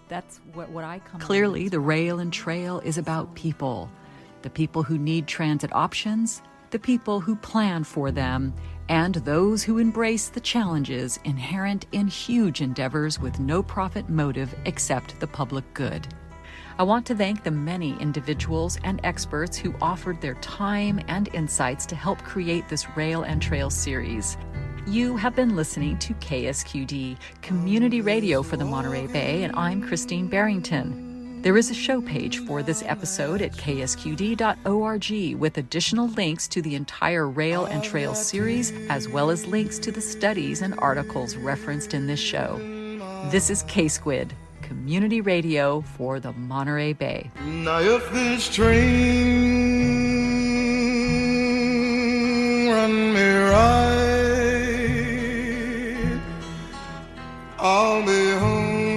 Speaker 19: that's what I come. Clearly, the Rail and Trail is about people, the people who need transit options, the people who plan for them, and those who embrace the challenges inherent in huge endeavors with no profit motive except the public good. I want to thank the many individuals and experts who offered their time and insights to help create this Rail and Trail series. You have been listening to KSQD, Community Radio for the Monterey Bay, and I'm Christine Barrington. There is a show page for this episode at ksqd.org with additional links to the entire Rail and Trail series, as well as links to the studies and articles referenced in this show. This is K-Squid, Community Radio for the Monterey Bay.
Speaker 16: Now if this train run me right, I'll be home